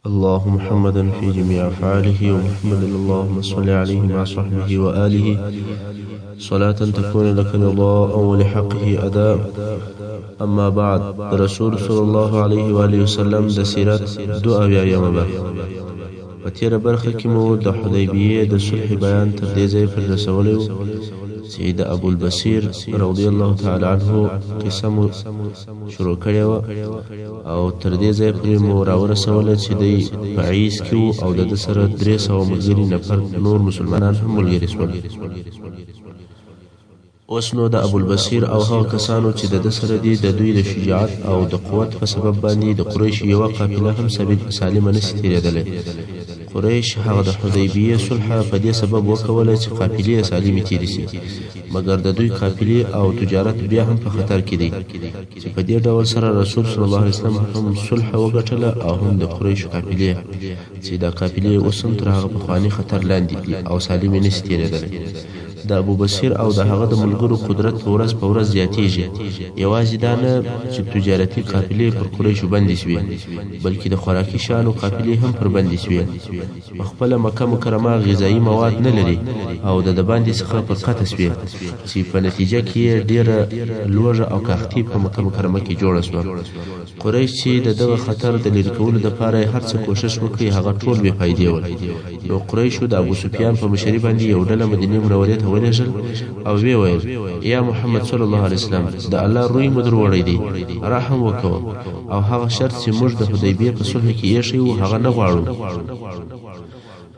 الله محمدا في جميع أفعاله ومحمد اللهم صل عليه مع صحبه وآله صلاة تكون لك رضاء ولحقه أداء. أما بعد، رسول صلى الله عليه وآله وسلم د سیرت 2 برخه په تیره برخه کې مو د حدیبیې د صلح بیان تر دې ځای پورې رسولی و چې د ابوالبصیر رضی الله تعالی عنه قصه مو شروع کړې وه او تر دې ځای پورې مو راورسوله چې دی په عیس کې و او د ده سره 300 ملګري نفر نور مسلمانان هم ملګري شول. اوس نو د ابوالبصیر او هغه کسانو چې د ده سره دي د دوی د شجاعت او د قوت په سبب باندې د قریش یوه قافله هم سالمه نشي تېرېدلی. قریش هغه د حدیبیې صلح په دې سبب وکوله چې قافلې سالمې تېرې شي، مګر د دوی قافلې او تجارت بیا هم په خطر کې دی چې په دې ډول سره رسول صلی الله علیه وسلم هم صلح وګټله او هم د قریشو قافلې چې دا قافلې اوس هم تر هغه پخواني خطر لاندې دي او سالمې نشي تېرېدلی. د ابوبصیر او د هغه د ملګرو قدرت په ورځ په ورځ زیاتیږي. یوازې دا نه چې تجارتي قافلې پر قریشو بندې شوې، بلکې د خوراکي شیانو قافلې هم پر بندې شوې. په خپله مکه مکرمه غذایي مواد نه لري او د باندې څخه پر قطع شوې چې په نتیجه کې یې ډېره لوږه او کاختي په مکه مکرمه کې جوړه شوه. قریش چې د دغه خطر د لرې کولو دپاره هر څه کوښښ وکړي هغه ټول بې فایدې ول. نو قریشو د ابوسفیان په مشري باندې یو ډله مدینې منورې ته ولېږل او ویې ویل: یا محمد صلی الله علیه وسلم، د الله روی مو در وړی دی، رحم وکوه او هغه شرط چې موږ د حدیبیې په صلح کې ایښی و هغه نه غواړو.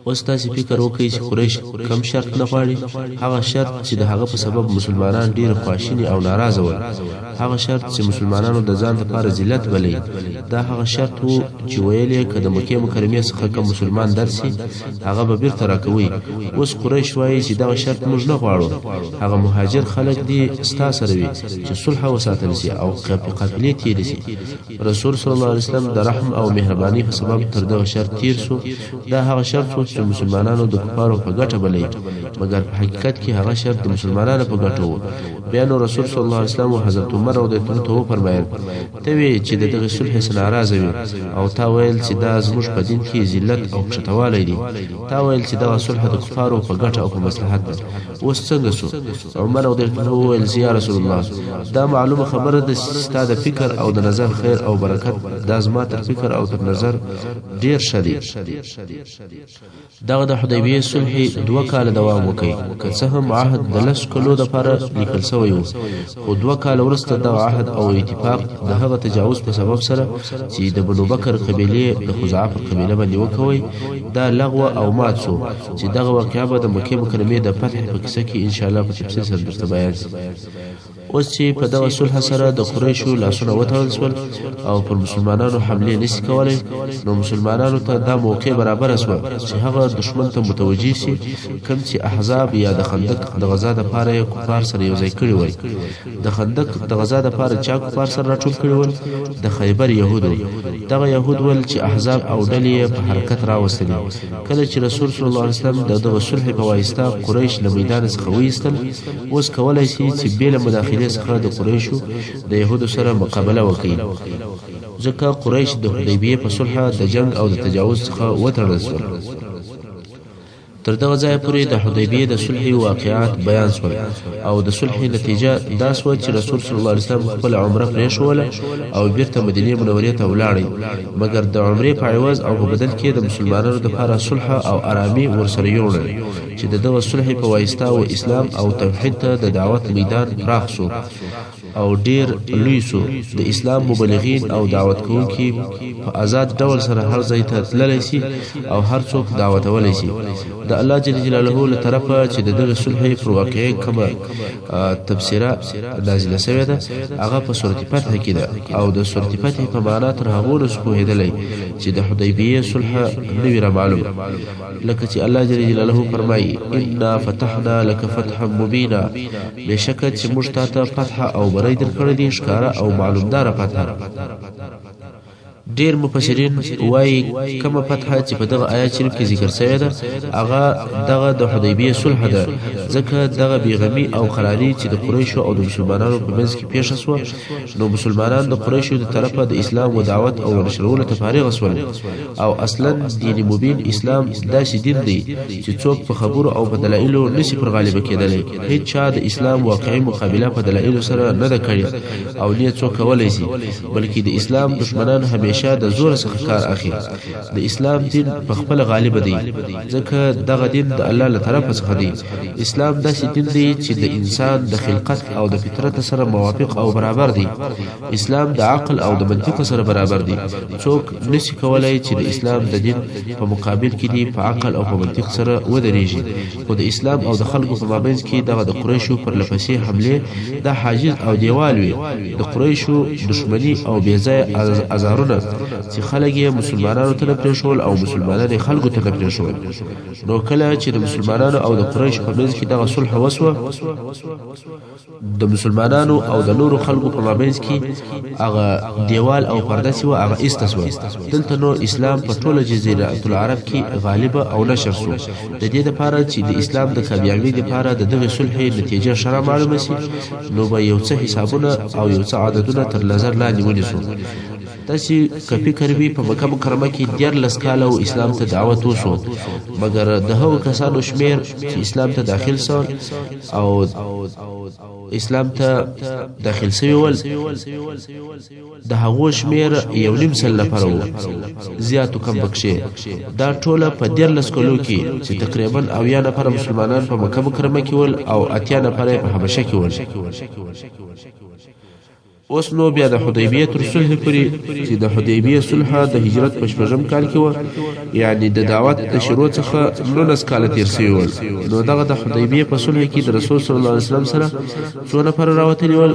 اوس تاسې فکر وکړئ چې قریش کم شرط نه غواړي؟ هغه شرط چې د هغه په سبب مسلمانان ډېر خواشیني او ناراضه ول، هغه شرط چې مسلمانانو د ځان لپاره ذلت بلئ. دا هغه شرط و چې ویل یې که د مکې مکرمې څخه کم مسلمان درسي هغه به بیرته راکوئ. اوس قریش وایي چې دغه شرط موږ نه غواړو، هغه مهاجر خلک دي ستا سره وي چې صلح وساتل سي او قافلې تېرې سي. رسول صلی الله علیه وسلم د رحم او مهرباني په سبب تر دغه شرط تیر سو. دا هغه شرط و چې مسلمانانو د کفارو په ګټه بلئ، مګر په حقیقت کې هغه شرط د مسلمانانو په ګټه و. بیا نو رسول صلی الله علیه وسلم او حضرت عمر رضی الله عنه ته وفرمایل: ته وې چې د دغه صلح څخه ناراضه وي او تا ویل چې دا زموږ په دین کې ذلت او کښتوالی دی. تا ویل چې دغه صلح د کفارو په ګټه او په مصلحت ده. اوس څنګه سو؟ عمر رضی الله عنه وویل: یا رسول الله، دا معلومه خبره ده چې ستا د فکر او د نظر خیر او برکت دا زما تر فکر او تر نظر ډېر ښه دی. دغه د حدیبیې صلح 2 کاله دوام وکړي، که څه هم عهد د 10 کلو دپاره لیکل سوی و، خو 2 کاله وروسته دغه عهد او اتفاق د هغه تجاوز په سبب سره چې د بنو بکر قبیلې د خزاعه په قبیله باندې وکوی دا لغوه او مات سو، چې دغه واقعه به د مکې مکرمې د فتح په کیسه کې انشاءالله په تفصیل سره درته بیان شي. اوس چې په دغه صلح سره د قریشو لاسونه وتړل شول او پر مسلمانانو حملې نشي کولی، نو مسلمانانو ته دا موقع برابره شوه چې هغه دښمن ته متوجه شي کوم چې احزاب یا د خندق د غزا دپاره یې کفار سره یو ځای کړي وای. د خندق د غزا دپاره چا کفار سره راټول کړي ول؟ د خیبر یهودو. دغه یهود ول چې احزاب او ډلې یې په حرکت راوستلې. کله چې رسول صلی الله علیه وسلم د دغه صلح په واسطه قریش له میدان څخه وایستل، اوس کولی شي چې بې له مداخلې څخه د قریشو د یهودو سره مقابله وکړي، ځکه قریش د حدیبیې په صلح د جنگ او د تجاوز څخه وتړل شول. تر دغه ځای پورې د حدیبیې د صلح واقعات بیان شول او د صلح نتیجه دا شوه چې رسول صلی الله علیه وسلم خپله عمره پرېښوله او بیرته مدینې منورې ته ولاړی، مګر د عمرې په عوض او په بدل کې د مسلمانانو دپاره صلح او ارامي ورسره یوړل چې د دغه صلح په واسطه و اسلام او توحید ته د دعوت میدان پراخ شو او ډیر لوی سو. د اسلام مبلغین او دعوت کوونکي په آزاد ډول سره هر ځای ته تللی شي او هر څوک دعوتولی شي. د الله جل جلاله له طرفه چې د دغه صلح پر واقعې کومه تبصره نازله شوې ده هغه په سورة فتح کې ده او د سورة فتح په معنا تر هغو نه شو پوهېدلی چې د حدیبیې صلح نه وي رامعلوم، لکه چې الله جل جلاله فرمایي: انا فتحنا لك فتحا مبینا، بېشکه چې موږ تا ته فتح او بری درکړی دي ښکاره او معلومداره فتح. ډیر مفسرین وایي کومه فتحه چې په دغه آیات شریف کې ذکر شوی ده هغه دغه د حدیبیه صلح ده، ځکه دغه بیغمی او قراری چې د قریشو او د مسلمانانو په منځ کې پیښه شوه، نو مسلمانان د قریشو د طرفه د اسلام و دعوت او نشرولو ته فارغ شول، او اصلا دین مبین اسلام داسې دین دی چې څوک په خبرو او په دلایلو نشي پر غالب کېدلی. هیڅ چا د اسلام واقعي مقابله په دلایلو سره نه ده کړې او نه څوک کولی شي، بلکې د اسلام دشمنان همیشه د زور څخه کار اخلي. د اسلام دین په خپل غالب دی، ځکه دغه دین د الله له طرفه څخه دی. اسلام داسې دین دی چې د انسان د خلقت او د فطرت سره موافق او برابر دی. اسلام د عقل او د منطق سره برابر دی. څوک نشي کولای چې د اسلام د دین په مقابل کې دی په عقل او په منطق سره ودرېږي. خو د اسلام او د خلکو په مابینځ کې دغه د قریشو پر لپسې حمله د حاجز او دیوال وي. د قریشو دشمنی او بې ځایه ازارونه چې خلک یې مسلمانانو ته نه پرېښول او مسلمانان یې خلکو ته نه پرېښول. نو کله چې د مسلمانانو او د قریشو په منځ کې دغه صلح وسوه، د مسلمانانو او د نورو خلکو په مابینځ کې هغه دیوال او پرده چې وه هغه ایسته سوه. دلته نو اسلام په ټوله جزیره العرب کې غالبه او نشر سو. د دې دپاره چې د اسلام د کامیابۍ دپاره د دغې صلحې نتیجه شرع معلومه سي، نو به یو څه حسابونه او یو څه عددونه تر نظر لاندې ونیسو. تاسې که فکر وي په مکه مکرمه کې 14 کاله و اسلام ته دعوت وشو، مګر د هغو کسانو شمیر چې اسلام ته داخل سول او اسلام ته داخل سوي ول د هغو شمیر 1.5 سل نفره و، زیاتو کم پکښې. دا ټوله په 14 کلو کې چې تقریبا 80 نفره مسلمانان په مکه مکرمه کې ول او 80 نفره په حبشه کې ول. اوس نو بیا د حدیبیه تر صلح پورې چې د حدیبیه صلح د هجرت په 6 کال کې و، یعنی د دعوت د شروع څخه 19 کاله تیر شوي ول. نو دغه د حدیبیه په صلح کې د رسول صلی الله علیه وسلم سره څو نفره راوتلي ول؟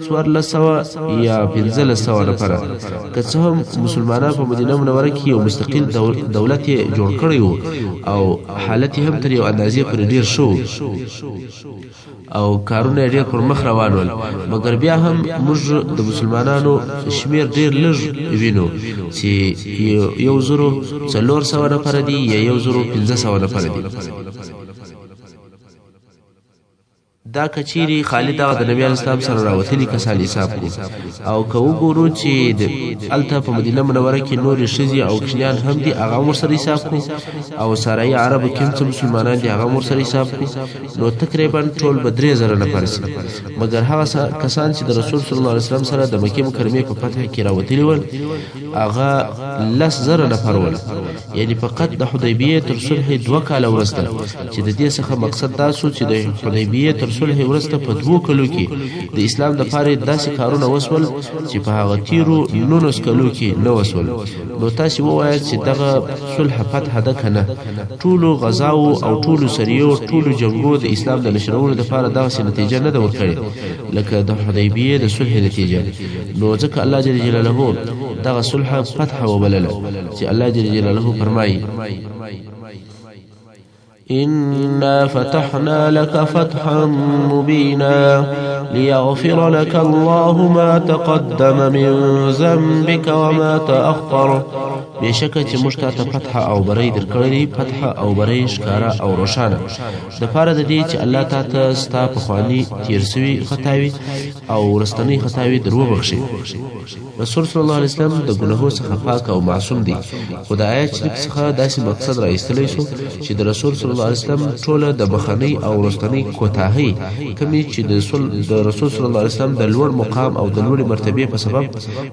1400 یا 1500 نفره. که څه هم مسلمانان په مدینه منوره کې یو مستقل دولت جوړ کړی و او حالت هم تر یو اندازې پورې ډیر شو او کارونه ډیر پر مخ روان ول، مګر بیا هم موږ د مسلمانانو شمیر ډیر لږ وینو چې 1400 نفره دي یا 1500 نفره دي. دا کچيري خالد د نبی اسلام سره راوتلي کسان حساب کو او که وګورو چې د الته په مدینه منوره کې نور شذي او کشنیان هم دي هغه مر سره حساب کو او سارای عرب کې چې مسلمانان دي هغه مر سره حساب کو، نو تقریبا ټول به 3000 نفر سي. مګر هغه کسان چې د رسول صلی الله علیه وسلم سره د مکه مکرمه په فتح کې راوتلي ول هغه 10000 نفر ول. یعنی فقط د حدیبیه تر صلح 2 کال ورسته چې د دې څخه مقصد دا سو چې د حدیبیه تر صلح ورسته په 2 کلو کې د اسلام د پاره داسې کارونه وسول چې په هغه تیرو 19 کلو کې نه وسول. نو تاسو ووایئ چې دغه صلح فتح ده کنه؟ ټولو غزاو او ټولو سریو ټولو جنگو د اسلام د نشرولو لپاره دغه نتیجه نه ده ورکړې لکه د حدیبیه د صلح نتیجه. نو ځکه الله جل جلاله دغه صلح فتح وبلله چې الله جل جلاله فرمایي إنا فتحنا لك فتحا مبينا ليغفر لك الله ما تقدم من ذنبك وما تأخر. بشکه چې موږ ته فتح او بری درکړی، فتح او بری ښکارا او روښانه د پاره د دې چې الله تعالی ستا په خواني تیر سوي خطاوي او ورستنی خطاوي درو بخشي. رسول صلی الله علیه وسلم د ګناهونو څخه پاک او معصوم دی. خدای آیت شریف څخه داسې مقصد راایستلی شو چې د رسول صلی الله علیه وسلم ټوله د بخنی او ورستنی کوتاهی کمی چې د رسول صلی الله علیه وسلم د لوړ مقام او د لوړ مرتبه په سبب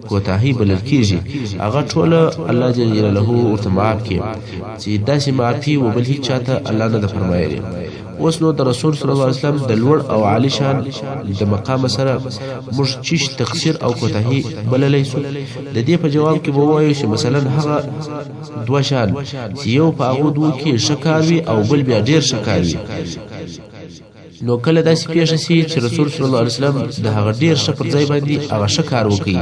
کوتاهی بلل کیږي، هغه ټوله الله جل جلاله ورته معاف کړي چې داسې معافي و بل هیڅ چاته الله نه ده فرمایلی. اوس نو د رسول صلی الله علیه وسلم د لوړ او عالی شان د مقام سره موږ چیش تقصیر او کوتاهی بللی سو. د دې په جواب کې به ووایو چې مثلا هغه 2 شان چې یو په هغو 2 کې شکاوي او بل بیا ډیر شکاوي. نو کله داسې پیښه شي چې رسول صلی الله علیه وسلم د هغه ډیر ش پر ځای باندې هغه شکار وکړي،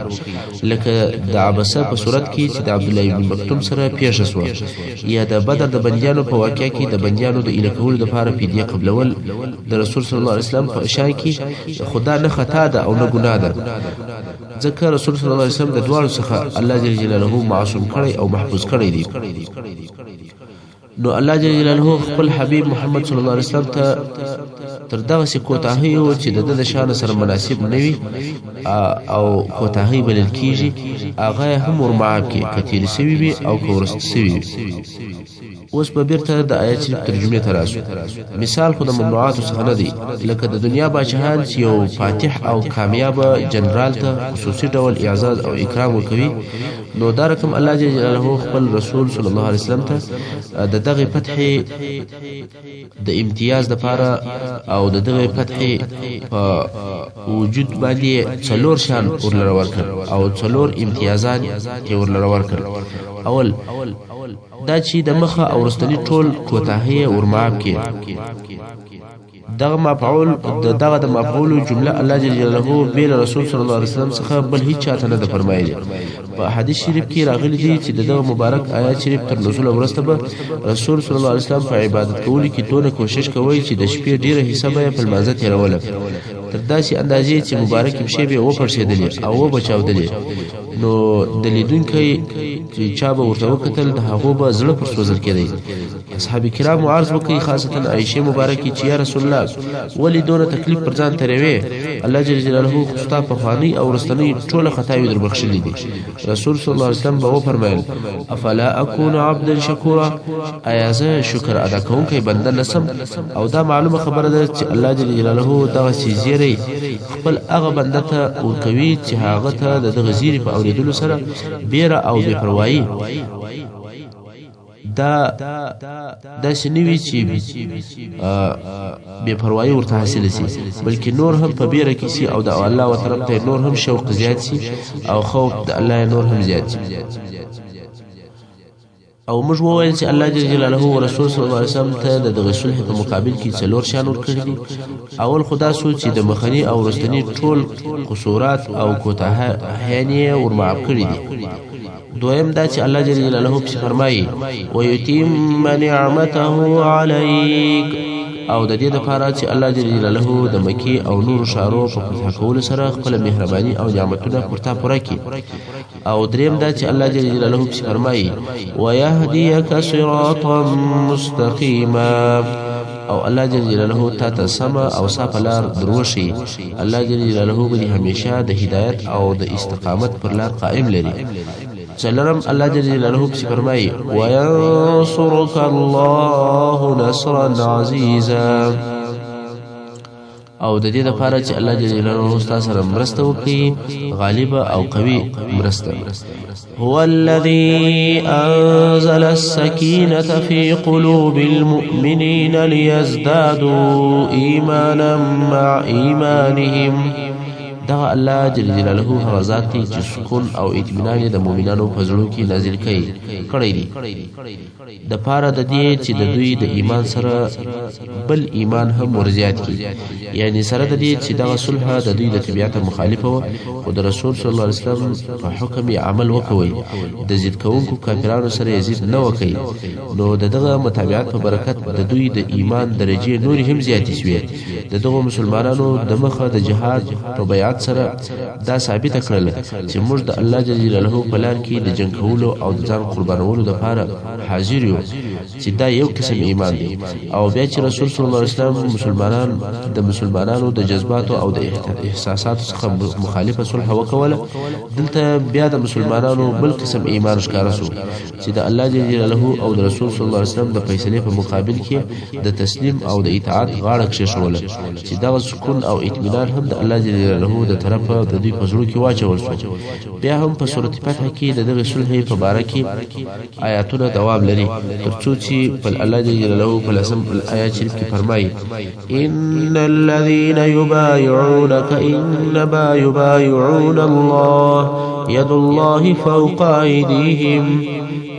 لکه د عبسه په صورت کې چې د عبد الله ابن مکتوم سره پیښه شو، یا د بدر د بندیانو په واقعه کې د بندیانو د الکول د لپاره فدیه قبلول د رسول صلی الله علیه وسلم په شان کې خدا نه خطا ده او نه ګناه ده، ځکه رسول صلی الله علیه وسلم د دواړو څخه الله جل جلاله معصوم کړی او محفوظ کړی دی. نو الله جل جلاله خپل حبیب محمد صلی الله علیه وسلم ته تر دغه څه کوتاهی او چې د شان سره مناسب نه وي او کوتاهی بلل کیږي هغه هم ورمعاب کې کتیر سوي وي او کورست سوي وي. اوس په بیرته د آیت شریف ترجمه ته راشو. مثال خو د ممنوعات څخه نه دی، لکه د دنیا بادشاهان چې یو فاتح او کامیاب جنرال ته خصوصي ډول اعزاز او اکرام ورکوي، نو دا رقم الله جل جلاله خپل رسول صلی الله علیه وسلم ته د دغه فتح د امتیاز لپاره او د دغه فتح په وجود باندې څلور شان ورلره ورکړ او څلور امتیازات یې ورلره ورکړ. اول دا چې د مخه او رستنی ټول کوتاهی ورمعاب کې دغه مفعول جمله الله جل جلاله بیل رسول صلی الله علیه وسلم څخه بل هیڅ چاته نه فرمایلی. په حدیث شریف کې راغلی دی چې دغه مبارک آیات شریف تر نزول وروسته به رسول صلی الله علیه وسلم په عبادت کولو کې دونه کوشش کوي چې د شپې ډیره حصہ به په لمانځه تیروله، تر داسې اندازې چې مبارک پښې به وپړسېدلې او وبچاودلې. نو د لیدونکي چې چا به ورته وکتل د هغو به زړه پر سوځل کېدی. اصحاب کرام عرض وکړي، خاصتا عائشه مبارکه چې یا رسول الله ولی دونه تکلیف پر ځان تروي، الله جل جلاله خصتا په خواني او رستنی ټوله خطاوي در بخښلې دي. رسول صلی الله علیه وسلم به فرمایل افلا اكون عبدا شکورا، ایا زه شکر ادا کوونکی بنده نسم؟ او دا معلومه خبره ده چې الله جل جلاله دغه زیری خپل هغه بنده ته ورکوي چې هغه ته دغه زیری په اوریدلو سره بیره او بے پروايي دا شنوي چې بے پروايي ورته حاصل شي، بلکې نور هم په بیره کې شي او د الله و طرف ته نور هم شوق زیات شي او خوف د الله نور هم زیات شي. او موږ وویل چې الله جل جلاله او رسول صلی الله علیه وسلم ته د دغه صلح په مقابل کې څلور شان ورکړي دي. اول خدا سو چې د مخنی او رستنی ټول قصورات او کوتاهیانې ورمعاب کړي دي. دویم دا چې الله جل جلاله په فرمایي ويتم نعمته عليك، او د دې لپاره چې الله جل جلاله د مکی او نور شارو په فتح کولو سره خپل مهرباني او نعمتونه پرتا پوره کړي. او دریم دا چې الله جل جلاله په فرمایي ويهديك صراطا مستقيما، او الله جل جلاله تا سما او صاف لار دروشي. الله جل جلاله به همیشه د هدایت او د استقامت پر لار قائم لري. څلورم الله جل جلاله په فرمایي وينصرك الله نصرا عزيزا، او د دې لپاره چې الله جل جلاله تاسو سره مرسته وکړي غالب او قوي مرسته. هو الذي أنزل السكينة في قلوب المؤمنين ليزدادوا إيمانا مع إيمانهم، دغه الله جل جلاله هغه ذات دی چې سکون او اطمینان د مؤمنانو په زړه کې نازل کړی دی د پاره د دې چې د دوی د ایمان سره بل ایمان هم ورزیات کړي. یعنی سره د دې چې دغه صلح د دوی د طبیعت مخالفه و او د رسول صلی الله علیه وسلم په حکم عمل وکوي، د ضد کوونکو کافرانو سره یزید نه وکړي، نو دغه متابعت په برکت د دوی د ایمان درجه نور هم زیاتې شوې. دغه مسلمانانو د مخه د جهاد په بیعت سره دا ثابت کړل چې موږ د الله جل جلاله په لار کې د جنگ کولو او د ځان قربانولو لپاره حاضر یو، چې دا یو قسم ایمان دی. او بیا چې رسول صلی الله علیه وسلم مسلمانانو د جذباتو او د احساساتو څخه مخالفه صلح وکوله، دلته بیا د مسلمانانو بل قسم ایمان ښکاره شو چې د الله جل جلاله او د رسول صلی الله علیه وسلم د فیصلې په مقابل کې د تسلیم او د اطاعت غاړه کېښوله، چې دا سکون او اطمینان هم د الله جل جلاله د طرفه د دوی په زړه کې واچول شو. بیا هم په سورۃ فتح کې د دغه صلح په باره کې آیاتونه دوام لري، ترڅو چې په الله جل جلاله په لسم آیات شریف کې فرمایي ان الذين يبايعونك انما يبايعون الله يد الله فوق ايديهم،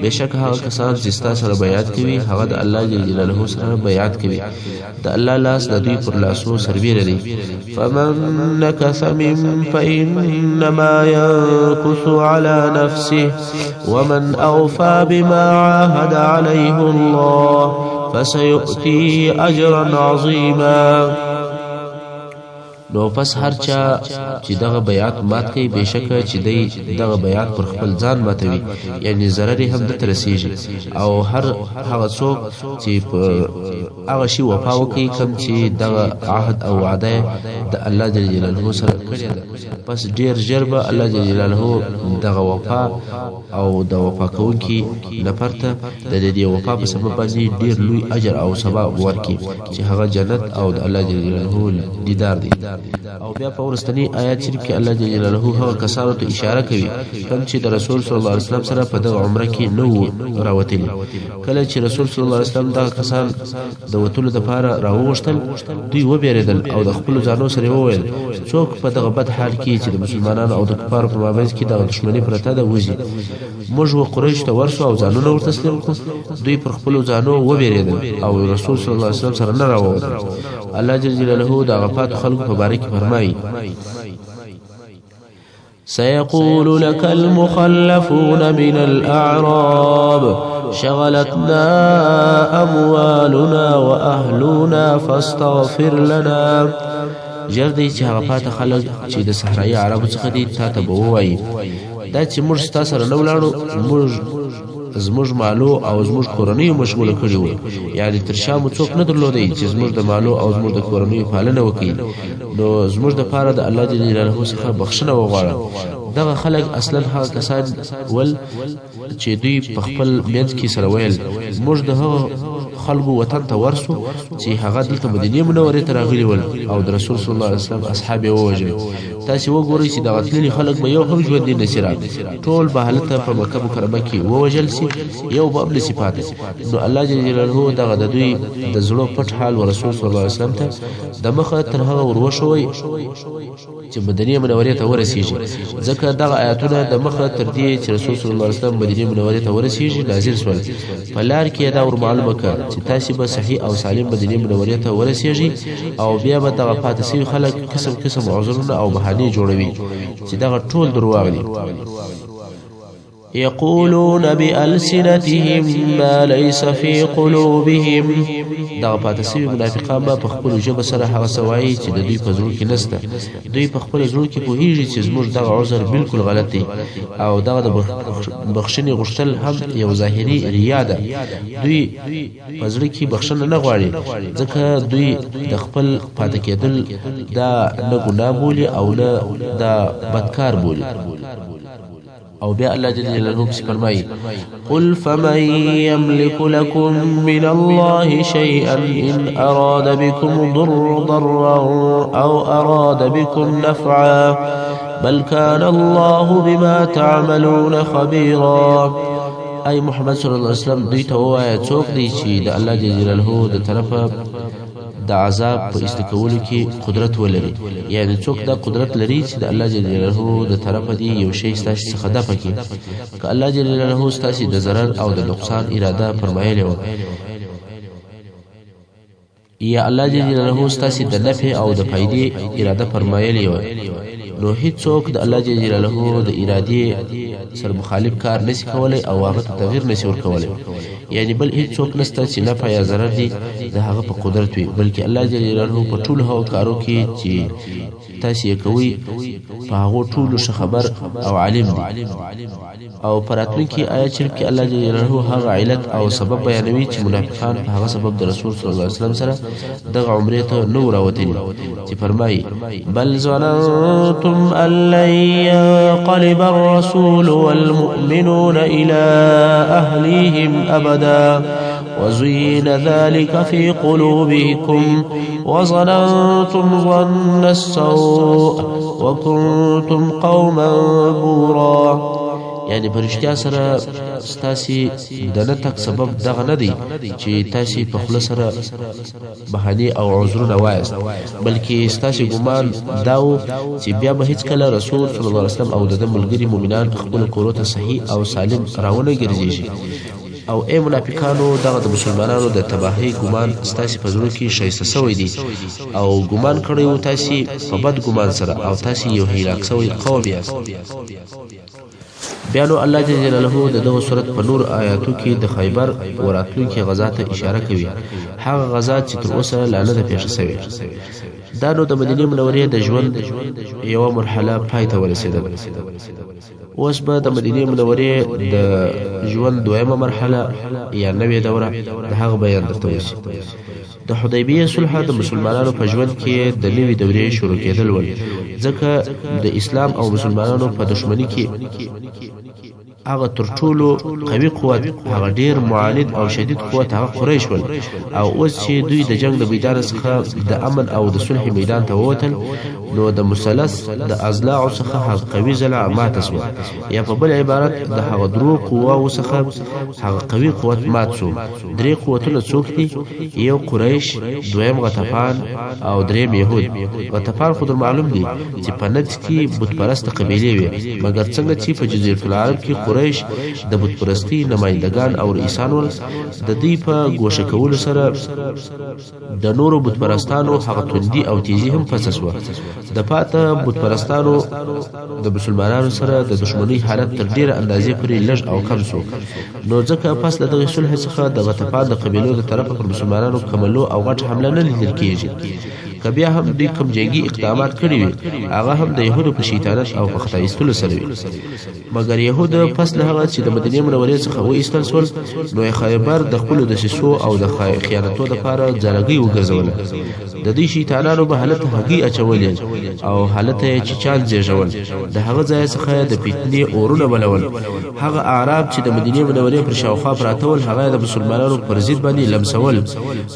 بشک هغه کسان چې تاسو سره بیعت کوي هغه د الله جل جلاله سره بیعت کوي، د الله لاس د دوی پر لاسو سربیره دی. فمن نكث من فإنما ينكث على نفسه ومن أوفى بما عاهد عليه الله فسيؤتيه أجرا عظيما. نو پس هر چا چې دغه بیعت مات کوي بهشکه چې دی دغه بیعت پر خپل ځان ماتوي یعنی ضرر هم دته رسیږي او هر هغه څوک چې هغه شی وفا وکړي کوم چې دغه عهد او وعده د الله جل جلاله سره کړی ده پس ډیر ژر به الله جل جلاله دغه وفا او د وفا کوونکی نفر ته د دې وفا په سبب باندې ډیر لوی اجر او ثواب ورکړي چې هغه جنت او د الله جل جلاله دیدار دی او بیا په ورستنی آیات شریف کې الله جل جلاله هغه کسانو ته اشاره کوي کوم چې د رسول صلی الله علیه وسلم سره په دغه عمره کې نو راوتلی کله چې رسول صلی الله علیه وسلم دغه کسان د وتلو لپاره راوغشتل دوی وبېرېدل او د خپل ځانو سره وویل څوک په دغه بد حال کې چې د مسلمانانو او د کفارو په مابینځ کې دغه دښمني پرته ده وځي موږ و قریش ته ورسو او ځانونه ورته تسلیم کړو دوی پر خپل ځانو وبېرېدل او رسول صلی الله علیه وسلم سره نه راووتل الله جل جلاله د غفات خلق په باره کې فرمایي سيقول لك المخلفون من الأعراب شغلتنا أموالنا وأهلنا فاستغفر لنا جردي چې هغه پاته خلک چې د صحرایي عربو څخه دي تا ته به ووایي دا چې موږ ستا سره نه ولاړو موږ زموږ مالو او زموږ کورنیو مشغوله کړي وو یعنی تر شا مو څوک نه درلودی چې زموږ د مالو او زموږ د کورنیو پالنه وکړي نو زموږ دپاره د الله جل جلاله څخه بخښنه وغواړه دغه خلک اصلا هغه کسان ول چې دوی په خپل منځ کې سره ویل موږ د هغه خلکو وطن ته ورسو چې هغه دلته مدینې منورې ته راغلي ول او د رسول صلی الله علیه وسلم اصحاب یې ووژل تاسې وګورئ چې دغه تللي خلک به یو هم ژوندي نسي راغلی ټول به هلته په مکه مکرمه کې ووژل سي یو به هم نسي پاتې نو الله جل جلاله دغه د دوی د زړه پټ حال ورسول صلی الله علیه وسلم ته د مخه تر هغه ور وښوئ چې مدینې منورې ته ورسیږي ځکه دغه آیاتونه د مخه تر دې چې رسول صلی الله علیه وسلم مدینې منورې ته ورسیږي نازل شول په لار کې دا ور معلومه کړه چې تاسې به صحیح او سالم مدینې منورې ته ورسیږي او بیا به دغه پاتې شوي خلک قسم قسم عذرونه او بهانې جوړوي چې دغه ټول درواغ دي يقولون بألسنتهم ما ليس في قلوبهم دغه پاتې شوي منافقان به په خپلو ژبه سره هغه څه وایي چې د دوی په زړه کې نشته دوی په خپلو زړه کې پوهېږي چې زموږ دغه عذر بالکل غلط دی او دغه د بخښنې غوښتل هم یو ظاهري ریا ده دوی په زړه کې بخښنه نه غواړي ځکه دوی د خپل پاتې کېدل دا نه ګناه بولي او نه دا بدکار بولي او بیا الله جل جلاله فرمایي قل فمن يملك لكم من الله شيئا إن أراد بكم ضرا أو أراد بكم نفعا بل كان الله بما تعملون خبيرا أي محمد صلى الله عليه وسلم دوی ته ووایه څوک دی چې د الله جل جلاله د طرفه د عذاب په استکولو کې قدرت ولري یعنی څوک دا قدرت لري چې د الله جل جلاله د طرفه دی یو شی ستاسو څخه دفع کړي که الله جل جلاله ستاسو د ضرر او د نقصان اراده فرمایلی و یا الله جل جلاله ستاسو د نفع او د فائدې اراده فرمایلی و نو هیڅوک د الله جل جلاله د ارادې سره مخالف کار نشي کولای او هغه ته تغییر نشي ورکولای یعنی بل هیڅوک نشته چې نفع یا ضرر دی د هغه په قدرت وي بلکې الله جل جلاله په ټول هغو کارو کې چې تاسو یې کوئ په هغو ټولو ښه خبر او علم دی او په راتلونکي آیت شریف کې الله جل جلاله هغه علت او سبب بیانوي چې منافقان په هغه سبب د رسول صلی الله علیه وسلم سره دغه عمرې ته نه راوتلي چې فرمایي بل ظننتم أن لن ينقلب الرسول والمؤمنون إلى أهليهم أبدا وزين ذلك في قلوبكم وظننتم ظن السوء وكنتم قوما بورا یعنی پرشتیا سره ستاسي د نه تک سبب دغه نه دی چې تاسي په خپل سره بهاني او عذرونه وایست بلکې ستاسي ګمان داو چې بیا به هیڅ کله رسول صلی الله علیه وسلم او د ملګری مؤمنان خپل کورو ته صحیح او سالم راونه ګرځي او اے منافقانو دغه د مسلمانانو د تباہی ګمان ستاسي په زړه کې شایسته شوی دی او ګمان کړی تاسي په بد ګمان سره او تاسي یو هلاک شوی قوم یاست بیانو الله جل جلاله د دغه صورت په نور آیاتو کې د خیبر وراتلونکي غزا ته اشاره کوي هغه غزا چې تر اوسه لا نه ده پیښه شوې دا نو د مدینې منورې د ژوند یوه مرحله پای ته ورسېدل. اوس به د مدینې منورې د ژوند دویمه مرحله یا نوې دوره د هغه بیان درته وشي. د حدیبیې صلح د مسلمانانو په ژوند کې د نوې دورې شروع کېدل ول، ځکه د اسلام او مسلمانانو په دښمنۍ کې هغه تر ټولو قوي قوت، هغه ډیر معاند او شدید قوت هغه قریش ول. او اوس چې دوی د جنگ د میدان څخه د امن او د صلح میدان ته ووتل، نو د مثلث د اضلاع څخه هغه قوي ضلع ماته شو، یا په بل عبارت د هغه درو قواو څخه هغه قوي قوت مات شو. درې قوتونه څوک دي؟ یو قریش، دویم غطفان او دریم يهود. غطفان خو در معلوم دي چې په نجد کې بت پرست قبیلې وي، مګر څنګه چې په جزیره العرب کې قریش د بت پرستی نمائندگان او رئیسان ول، د دې په ګوښه کولو سره د نورو بت پرستانو هغه توندي او تیزی هم پسس و. د پاته بت پرستانو د مسلمانانو سره د دښمنۍ حالت تر ډیره اندازې پورې لږ او کم شو. نو ځکه پس له دغه صلح څخه د غطفان د قبیلو د طرفه پر مسلمانانو کملو او غټ حمله نه لیدل کېږي. که بیا هم دوی کوم جنګي اقدامات کړي وي، هغه هم د یهودو په شیطانت او په خطا ایستلو سره وي. مګر یهود پس له هغه چې د مدینې منورې څخه وایستل شول، نو خیبر د خپلو دسیسو او د خیانتو لپاره ځالګۍ وګرځوله. د دې شیطانانو به حالت هګۍ اچولې او حالت یې چیچان زیږول. د هغه ځای څخه د فتنې اورونه بلول. هغه اعراب چې د مدینې منورې پر شاوخوا پراته ول، هغه د مسلمانانو پر ضد باندې لمسول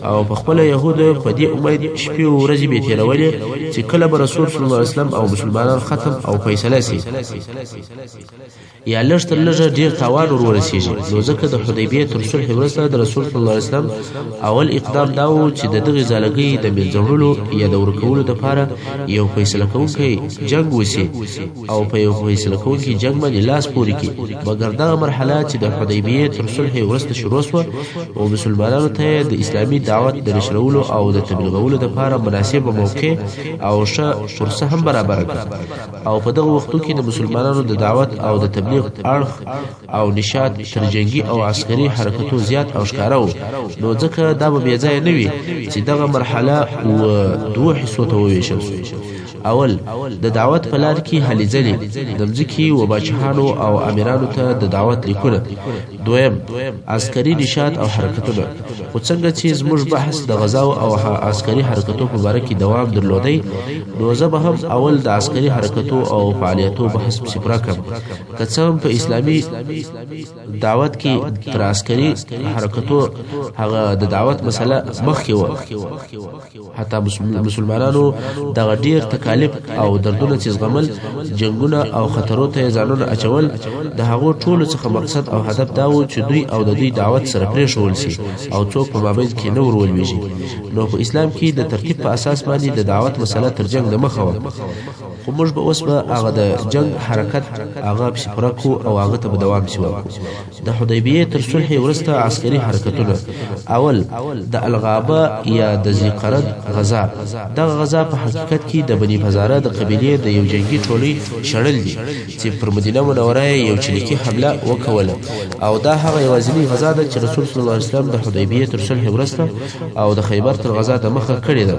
او په خپل یهود په دې امید شپې او ورځې به تیرولې چې کله به رسول صلی الله علیه وسلم او مسلمانان ختم او فیصله شي، یا لږ تر لږه ډیر تاوان ورسیږي. نو ځکه د حدیبیې تر صلح وروسته د رسول صلی الله علیه وسلم اول اقدام دا و چې د دغه ځالګۍ د منځوړلو یا د ورکولو لپاره یو فیصله کوونکی جنگ وشي او په یو فیصله کوونکی جنگ باندې لاس پورې کړي. مګر دغه مرحله چې د حدیبیې تر صلح وروسته شروع شوه او مسلمانانو ته د اسلامي دعوت د نشرولو او د تبلیغولو لپاره مناسبه موقع او ښه فرصه هم برابر کړه. او په دغه وختو کې د مسلمانانو د دعوت او د تبلیغ اړخ او نشاط تر جنگي او عسکري حرکتو زیات او ښکاره و. نو ځکه دا به بې ځایه نه وي چې دغه مرحله دوه حصو ته وویشل شو. اول د دعوت په لار کې هلې ځلې د مځکې و باچهانو او امیرانو ته د دعوت لیکونه. دویم عسکري نشاط او حرکتونه. خو څنګه چې زموږ بحث د غزاو او عسکري حرکتو په باره کې دوام درلودی، نو زه به هم اول د عسکري حرکتو او فعالیتو بحث پسې پوره کړم. که څه هم په اسلامي دعوت کې تر عسکري حرکتو هغه د دعوت مسله مخکې وه، حتی مسلمانانو دغه ډیر تکالیف او دردونه چې زغمل، جنگونه او خطرو ته ځانونه اچول، د هغو ټولو څخه مقصد او هدف دا و چې دوی او د دوی دعوت سره پرېښول شي او څوک په مابین کې نه ورولويږي. نو په اسلام کې د ترتیب په اساس باندې د دعوت مسله تر جنگ د مخه وه. خو موږ به اوس به هغه د جنگ حرکت هغه پسې پوره کړو او هغه ته به دوام پسې ورکړو. د حدیبیې تر صلح وروسته عسکري حرکتونه. اول د الغابه یا د ذیقرد غزا. دغه غزا په حقیقت کې د بني فزاره د قبیلې د یو جنگي ټولۍ شړل دي چې پر مدینه منوره یو چریکي حمله وکوله. او دا هغه یوازینی غزا ده چې رسول صلی الله علیه وسلم د حدیبیې تر صلح وروسته او د خیبر تر غزا د مخه کړې ده.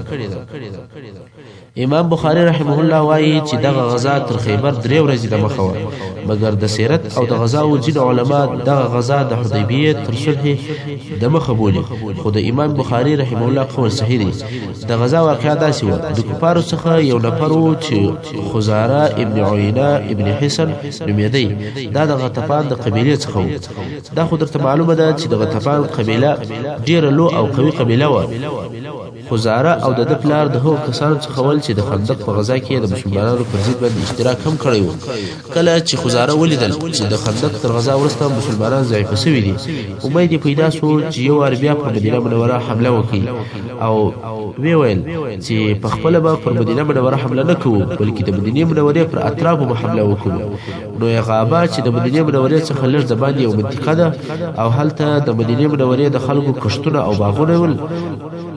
امام بخاری رحمه الله وایي چې دغه غزا تر خیبر 3 ورځې د مخه وه، مګر د سیرت او د غزا او ځینو علما دغه غزا د حدیبیې تر صلح د مخه بولي. خو د امام بخاری رحمه الله قول صحیح دی. د غزا واقعا داسې وه، د کفارو څخه یو نفر و چې خزاره ابن عینه ابن حسن نومېدی. دا د غطفان د قبیلې څخه و. دا خو درته معلومه ده چې د غطفان قبیله ډیره لو او قوي قبیله وه. خزاره او د پلار د هغو کسانو څخه ول چې د خندق په غزا کې د مسلمانانو پر ضد باندې اشتراک هم کړی و. کله چې خزاره ولیدل چې د خندق تر غزا وروسته مسلمانان ضعیفه شوي دي، امید یې پیدا شو چې یو وار بیا پر مدینه منوره حمله وکړي، او وی ویل چې په خپله به پر مدینه منوره حمله نه کوو، بلکې د مدینې منورې پر اطرافو به حمله وکړو. نو غابه چې د مدینې منورې څخه لږ د باندې یو منطقه ده او هلته د مدینې منورې د خلکو کښتونه او باغونه ول.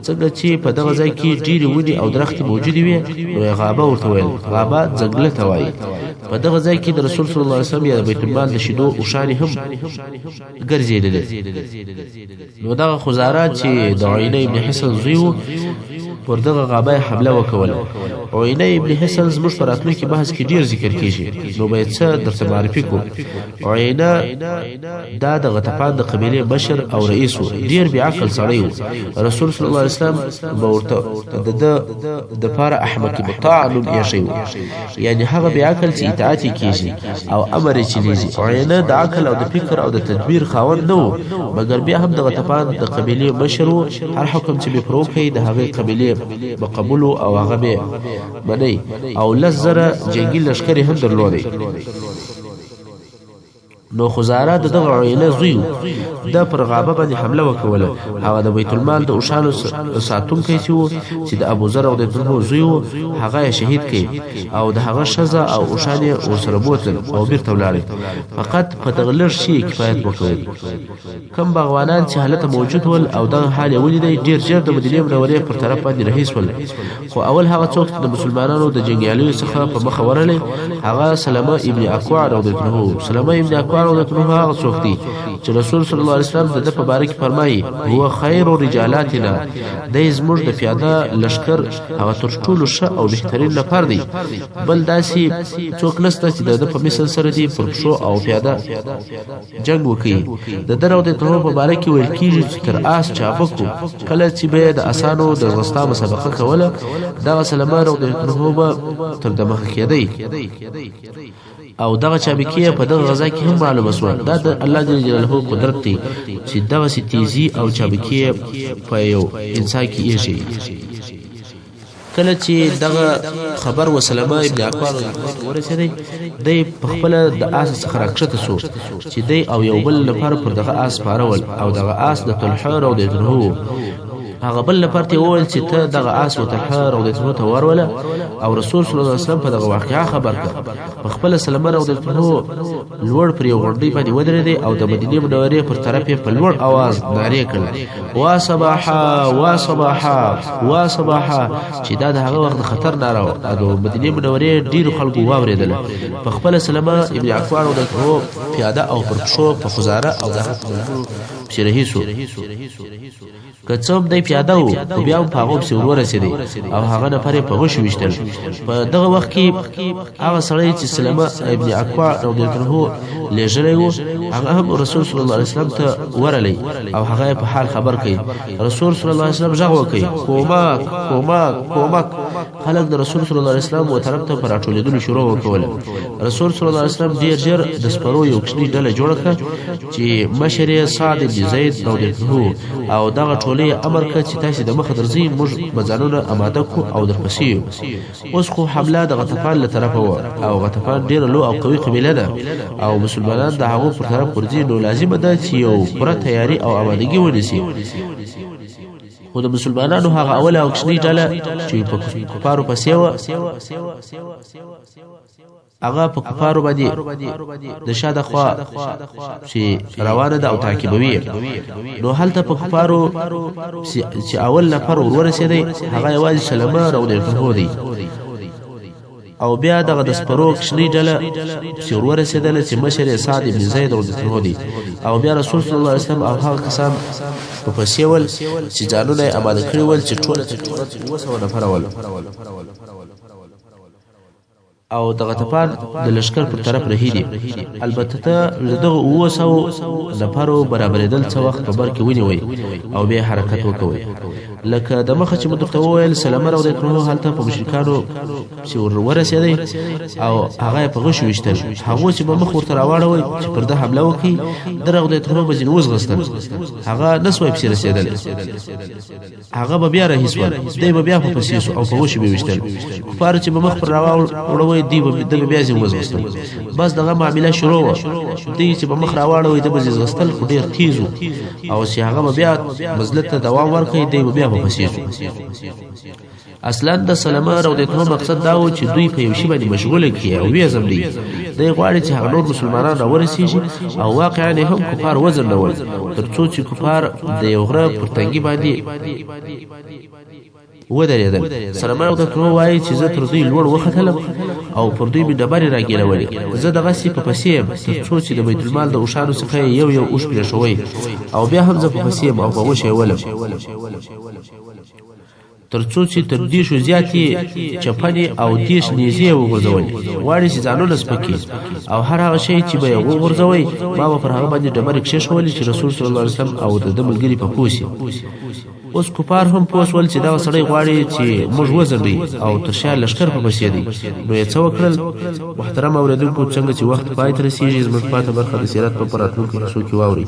څنګه چې په دغه ځای کې ډېرې ونې او درختې موجودې وي، نو غابه ورته ویل. غابه ځنګله ته وایي. په دغه ځای کې د رسول صلی الله علیه وسلم یا د بیت المال د شیدو اوښانې هم ګرځېدلې. نو دغه خزاره چې د عینه ابن حسن زوی و، پر دغه غابه حمله وکوله. عینه ابن حسن زموږ په راتلونکي بحث کې ډیر ذکر کیږي، نو باید څه درته معرفي کو. عینه دا د غطفان د قبیلې مشر او رئیس و، ډیر بې عقل سړی و. رسول صلی الله علیه وسلم به ورته د پاره احمق مطاع نوم ایښی و، یعنی هغه بې عقل چې اطاعت یې کیږي او امر یې چلیږي. عینه د عقل او د فکر او د تدبیر خاوند نه و، مګر بیا هم د غطفان د قبیلې مشر و. هر حکم چې به پرې وکړي د هغې قبیلې به قبول او هغه به منی، او 10,000 جنګي لښکر هم درلودی. نو خزاره د دغه عینه زوی د پر غابه باندې حمله وکوله. هغه د بیت المال د اوشانو ساتونکی چې و، چې د ابو ذر رضی الله عنه زوی و، هغه شهید کړي او د هغه ښځه او اوشان یې ورسره بوتل او بیرته ولاړې. فقط په دغه لږ شي کفایت وکړي. کم باغوانان چې هلته موجود ول او دغه حال یې ولیدی، ډېر ژر د مدینې منورې پر طرف باندې رهي شول. خو اول هغه څوک چې د مسلمانانو د جنګیالیو څخه په مخه ورغلی، هغه سلمه ابن اکوع رضی الله عنه. سلمه ابن اکوع هغه څوک دی چې رسول صلی الله علیه وسلم د په باره کې فرمایي هو خیر رجالاتنا، دی زموږ د پیاده لشکر هغه تر ټولو ښه او بهترین نفر دی. بل داسې څوک نشته چې د په مثل سره دی پر پښو او پیاده جنګ وکړي. د ده رضی الله عنه په باره کې ویل کېږي چې تر آس چابک و. کله چې به د اسانو د ځغستا مسابقه کوله، دغه سلمه رضی الله عنه به تر دمخه کېدی او دغه چابکي په دغه غزا کې هم معلومه شوه. دا د الله جل جلاله قدرت دی چې دغه تیزی او چابکي په یو انسان کې ایږي. کله چې دغه خبر وسلمه ابن اکوع ورسېدی، دی په خپله د آس څخه راکښته شو چې دی او یو بل نفر پر دغه آس سپارول او دغه آس د طلحه رضی الله عنه. هغه بل نفر ته وویل چې ته دغه آس و طلحه رضی الله عنه ته وروله، او رسول صلی الله علیه وسلم په دغه واقعه خبر کړ. په خپله سلمه رضی الله عنه لوړ پر یو غونډۍ باندې ودرېدی او د مدینې منورې پر طرف یې په لوړ اواز نارې کړل: وا صباحا وا صباحا وا صباحا، چې دا د هغه وخت د خطر ناره وه او د مدینې منورې ډېرو خلکو واورېدله. په خپله سلمه ابن اکوع رضی الله عنه پیاده او پر پښو په خزاره او د هغه پسې رهي شو. که څه هم دی پیاده و، خو بیا هم په هغو پسې ورورسېدی او هغه نفر یې په غوښو ویشتل. په دغه وخت کې هغه سړی چې سلمه ابن اکوع رضی الله عنه لېږلی و، هغه هم رسول صلی الله علیه وسلم ته ورغلی او هغه یې په حال خبر کړي. رسول صلی الله علیه وسلم غږ وکړي: کومک کومک کومک. خلک د رسول صلی الله علیه وسلم و طرف ته په راټولېدلو شروع وکوله. رسول صلی الله علیه وسلم ډېر ژر د سپرو یو کوچنۍ ډله جوړه کړه چې مشر یې سعد بن زید رضی الله عنه، او دغه ټولۍ امر کړ چې تاسې د مخه درځئ، موږ به ځانونه اماده کړو او درپسې یو. اوس خو حمله د غطفان له طرفه وه او غطفان ډېره لو او قوي قبیله ده او مسلمانان د هغو پر طرف ورځي، نو لازمه ده چې یو پوره تیاري او امادګي ونیسي. خو د مسلمانانو هغه اوله او کوچنۍ ډله چې په کفارو پسې وه، هغه په کفارو باندې د شاده خوا چې روانه ده او تعقیبوي. نو هلته په کفارو چې اول نفر ورورسېدی، هغه یوازې سلمه رضی الله عنه دی. او بیا دغه د سپرو کوچنۍ ډله چې ورورسېدله چې مشر یې سعد بن زید رضی الله عنه دی. او بیا رسول صلی الله علیه وسلم او هغه کسان په پسې ول چې ځانونه یې اماده کړي ول چې ټوله 200 نفره ول. او د غطفان د لشکر پر طرف رهي دي. البته دغه 200 نفرو برابرېدل څه وخت په بر کې ونیوئ او بیا حرکت وکوئ. لکه د مخه چې مو درته وویل، سلمه رضی الله عنه هلته په مشرکانو چې ورسېدی او هغه یې په غشو ویشتل. هغو چې به مخ ورته راواړوئ چې پر ده حمله وکړي، ده رضی الله عنه به ځینې وځغستل، هغه نه سوی پسې رسېدلی. هغه به بیا رهي سول، دی به بیا په پسې سو او په غشو به ویشتل. کفارو چې به مخ پر راواړوئ، دی به دغه بیا ځینې وځغستل. بس دغه معامله شروع وه. دی چې به مخ راواړوئ، ده به ځغستل، خو ډېر تیز و، او چې هغه به بیا مزلت ته دوام ورکړي، دی به بیا په پسې سو. اصلا د سلمه رضی الله عنه مقصد دا و چې دوی په یو شي باندې مشغوله کړي او ویې ځملي. دی غواړي چې هغه نور مسلمانان راورسېږي او واقعا هم کفار وځنډول، تر څو چې کفار د یو غره پر تنګي باندې ودرېدل. سلمه رضی الله عنه وایي چې زه تر دوی لوړ وختلم او پر دوی مې ډبرې راګېرولې. زه دغسې په پسې یم تر څو چې د بیت المال د اوښانو څخه یو یو اوښ پرېښوئ، او بیا هم زه په پسې یم او په غوښه یې ولم. تر څو چې تر دیشو زیاتې چپنې او دیش نیزې وغورځولې غواړي چې ځانونه سپکي او هر هغه شی چې به یې وغورځوئ ما به پر هغه باندې ډبرې کښېښولې چې رسول صلی الله علیه وسلم او د ده ملګري په پوه سي. اوس کفار هم پوه شول چې دغه سړی غواړي چې موږ وځنډوي او تر شا لښکر په پسې دی. نو یې څه وکړل؟ محترم اورېدونکو څنګه چې وخت پای ته رسېږي زموږ پاته برخه د سیرت په راتلونکو کیسو کې واورئ.